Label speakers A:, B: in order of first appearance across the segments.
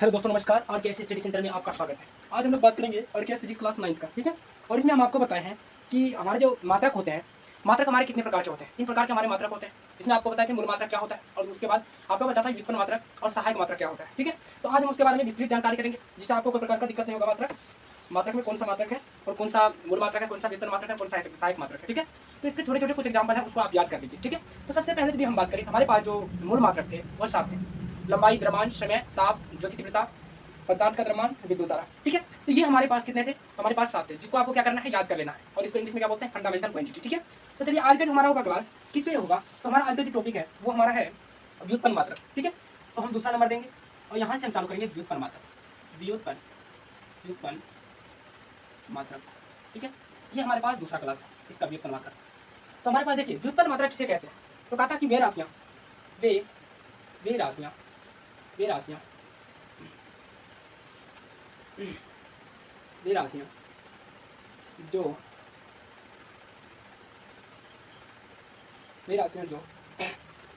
A: Hello दोस्तों, नमस्कार। और के स्टडी सेंटर में आपका स्वागत है। आज हम लोग बात करेंगे और के फिजिक्स क्लास 9 का, ठीक है। और इसमें हम आपको बताए हैं कि हमारे जो मात्रक होते हैं, मात्रक हमारे कितने प्रकार के होते हैं। 3 प्रकार के हमारे मात्रक होते हैं। इसमें आपको बताया कि मूल मात्रक क्या होता है और उसके बाद आपको बचा था व्युत्पन्न मात्रक और सहायक मात्रक क्या होता है, ठीक है। तो आज हम उसके बारे में विस्तृत जानकारी करेंगे, जिससे आपको कोई प्रकार का दिक्कत नहीं होगा। मात्रक में कौन सा मात्रक है और कौन सा मूल मात्रक है, कौन सा व्युत्पन्न मात्रक है, कौन सा सहायक मात्रक है, ठीक है। तो इसके छोटे छोटे कुछ एग्जाम्पल है, उसको आप याद कर लीजिए, ठीक है। तो सबसे पहले यदि हम बात करें, हमारे पास जो मूल मात्रक थे वो 7 थे। लंबाई, द्रव्यमान, समय, ताप, ज्योति तीव्रता, पदार्थ का द्रव्यमान, विद्युत धारा, ठीक है। तो ये हमारे पास कितने थे? तो हमारे पास 7 थे, जिसको आपको क्या करना है, याद कर लेना है। और इसको इंग्लिश में क्या बोलते हैं? फंडामेंटल क्वांटिटी, ठीक है। तो चलिए, आज का जो हमारा होगा क्लास किस पे होगा, तो हमारा आज का जो टॉपिक है वो हमारा है व्युत्पन्न मात्रक, ठीक है। तो हम दूसरा नंबर देंगे और यहाँ से हम चालू करेंगे व्युत्पन्न मात्रक, व्युत्पन्न मात्रक, ठीक है। ये हमारे पास दूसरा क्लास है इसका, व्युत्पन्न मात्रक। तो हमारे पास देखिए, व्युत्पन्न मात्रक किसे कहते हैं? तो कहा था कि वे राशियाँ वे राशियाँ जो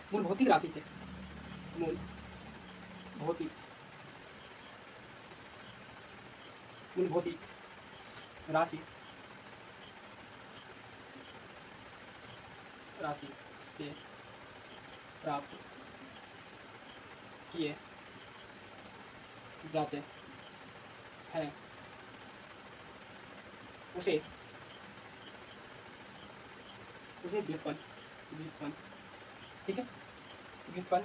A: मूल भौतिक राशि से प्राप्त किए जाते हैं उसे व्युत्पन्न, ठीक है, व्युत्पन्न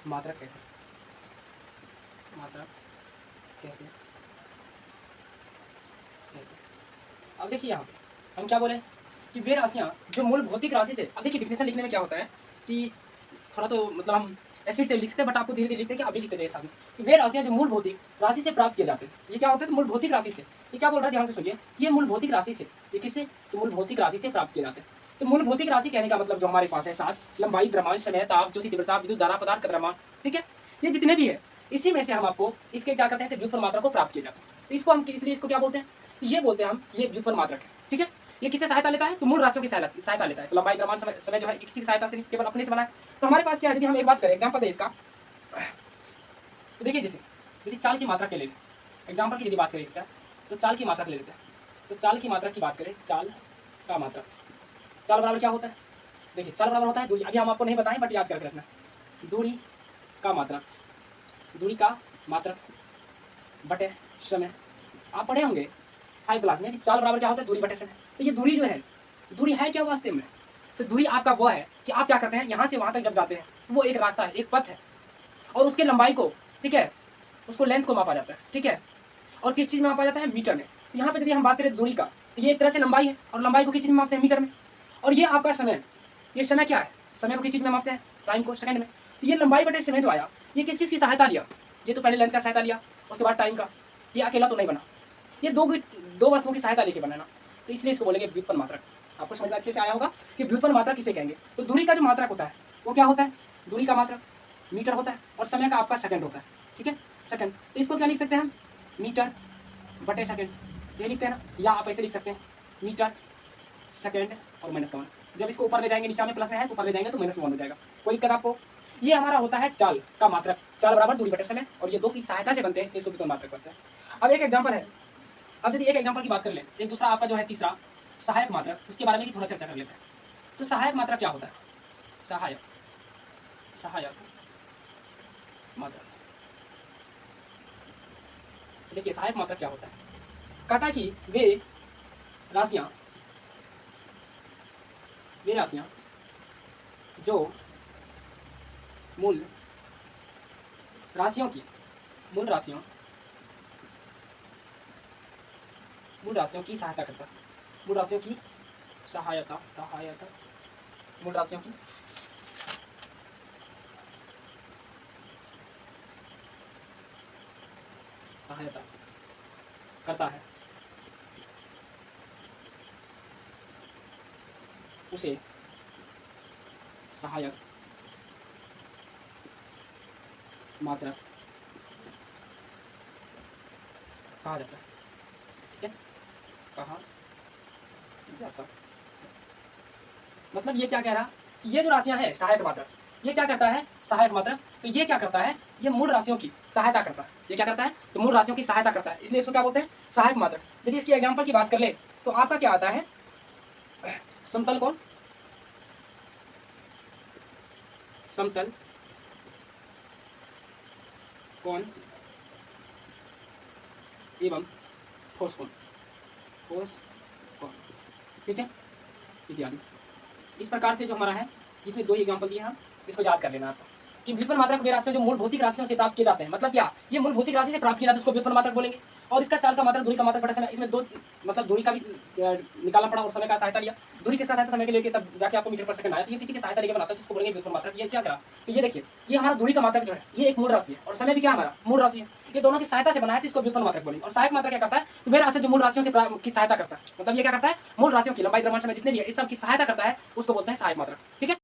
A: मात्रक कहते हैं। अब देखिए, यहाँ पे हम क्या बोले कि वे राशियाँ जो मूल भौतिक राशि से, अब देखिए डिफिनेशन लिखने में क्या होता है कि थोड़ा तो मतलब हम स्पीड से लिख सकते हैं, बट आपको धीरे धीरे लिखते हैं कि अभी लिखते जाइए साथ में कि वे राशियाँ जो मूल भौतिक राशि से प्राप्त किए जाते हैं। ये क्या होता है? तो मूल भौतिक राशि से। ये क्या बोल रहा है, ध्यान से सुनिए। ये मूल भौतिक राशि से, ये किससे? तो मूल भौतिक राशि से प्राप्त किए जाते हैं। तो मूल भौतिक राशि कहने का मतलब जो हमारे पास है 7, लंबाई, द्रव्यमान, समय, ताप, ज्योति तीव्रता, विद्युत धारा, पदार्थ का द्रव्यमान, ठीक है। ये जितने भी है, इसी में से हम आपको इसके क्या करते हैं, व्युत्पन्न मात्रा को प्राप्त किया जाता है। तो इसको हम इसलिए इसको क्या बोलते हैं? ये बोलते हैं हम, ये व्युत्पन्न मात्रक है, ठीक है। ये किससे सहायता लेता है? तो मूल राशियों की सहायता लेता है। तो लंबाई, द्रव्यमान, समय जो है किसी की सहायता से नहीं, केवल अपने से बना है। तो हमारे पास क्या है, यदि हम एक बात करें, एग्जाम्पल है इसका, तो देखिए जैसे यदि चाल की मात्रा के ले लें, एग्जाम्पल की यदि बात करें इसका, तो चाल की मात्रा ले लेते हैं। तो चाल की मात्रा की बात करें, चाल का मात्रक, चाल बराबर क्या होता है? देखिए, चाल बराबर होता है दूरी। अभी हम आपको नहीं बताएं, बट याद करके रखना। दूरी का मात्रक बटे समय। आप पढ़े होंगे 5 क्लास में कि चाल बराबर क्या होता है? दूरी बटे समय। तो ये दूरी जो है, दूरी है क्या वास्तव में? तो दूरी आपका वो है कि आप क्या करते हैं, यहाँ से वहाँ तक जब जाते हैं तो वो एक रास्ता है, एक पथ है, और उसके लंबाई को, ठीक है, उसको लेंथ को मापा जाता है, ठीक है। और किस चीज़ में मापा जाता है? मीटर में। तो यहाँ पे यदि हम बात करें दूरी का, तो ये एक तरह से लंबाई है, और लंबाई को किस चीज़ में मापते हैं? मीटर में। और ये आपका समय, ये समय क्या है? समय को किस चीज़ में मापते हैं? टाइम को, सेकंड में। तो ये लंबाई बटे समय जो आया, ये किस चीज़ की सहायता लिया? ये तो पहले लेंथ का सहायता लिया, उसके बाद टाइम का। ये अकेला तो नहीं बना, ये दो वस्तुओं की सहायता लेके बना ना। तो इसलिए इसको बोलेंगे व्युत्पन्न मात्रक। आपको समझ में अच्छे से आया होगा कि व्युत्पन्न मात्रक किसे कहेंगे। तो दूरी का जो मात्रक होता है वो क्या होता है? दूरी का मात्रक मीटर होता है, और समय का आपका सेकंड होता है, ठीक है, सेकंड। तो इसको क्या लिख सकते हैं हम? मीटर बटे सेकंड, ये लिखते हैं ना। या आप ऐसे लिख सकते हैं, मीटर सेकंड और माइनस का 1। जब इसको ऊपर ले जाएंगे, नीचे में प्लस में है तो ऊपर ले जाएंगे तो माइनस में 1 हो जाएगा। कोई दिक्कत आपको? ये हमारा होता है चाल का मात्रक। चाल बराबर दूरी बटे समय, और ये दो की सहायता से बनते हैं, इसलिए इसको व्युत्पन्न मात्रक कहते हैं। अब एक एग्जाम्पल है, अब यदि एक एग्जाम्पल की बात कर ले, एक दूसरा आपका जो है तीसरा सहायक मात्रक, उसके बारे में भी थोड़ा चर्चा कर लेते हैं। तो सहायक मात्रक क्या होता है? सहायक मात्रक, देखिए सहायक मात्रक क्या होता है। कहता है कि वे राशियां जो मूल राशियों की सहायता करता है। मूल राशियों की सहायता करता है, उसे सहायक मात्रक कहा जाता है, ठीक है, कहा जाता। मतलब ये क्या कह रहा कि ये जो राशियां हैं सहायक मात्रक, ये क्या करता है सहायक मात्रक। तो ये क्या करता है, ये मूल राशियों की सहायता करता है। ये क्या करता है, तो मूल राशियों की सहायता करता है, इसलिए इसको क्या बोलते हैं, सहायक मात्रक। यदि इसकी एग्जाम्पल की बात कर ले तो आपका क्या आता है, समतल कोण, समतल कोण एवं ठोस कोण, ठोस कोण, ठीक है, इत्यादि। इस प्रकार से जो हमारा है, इसमें 2 एग्जाम्पल दिए हैं, इसको याद कर लेना आपको कि व्युत्पन्न मात्रक वे राशियां जो मूल भौतिक राशियों से प्राप्त किए जाते हैं, मतलब क्या, ये मूल भौतिक राशि से प्राप्त किए जाते हैं, उसको व्युत्पन्न मात्रक बोलेंगे। और इसका चाल का मात्रक, दूरी का मात्रक बटा समय, इसमें 2 मतलब दूरी का भी निकालना पड़ा और समय का सहायता लिया। दूरी किसका सहायता, समय के लिए, तब जाके आपको मीटर पर सेकंड आया, तो ये किसी की सहायता लेके बनाता है, जिसको बोलेंगे व्युत्पन्न मात्रक। ये क्या करा, तो ये देखिए, ये हमारा दूरी का मात्रक जो है, ये एक मूल राशि है और समय भी क्या हमारा मूल राशि है, ये दोनों की सहायता से बना है, तो इसको व्युत्पन्न मात्रक बोलेंगे। और सहायक मात्रक क्या करता है, तो वे राशि जो मूल राशियों से की सहायता करता है, मतलब ये क्या करता है, मूल राशियों की लंबाई, द्रव्यमान, समय जितने भी है, इस सब की सहायता करता है, उसको बोलते हैं सहायक मात्रक, ठीक है।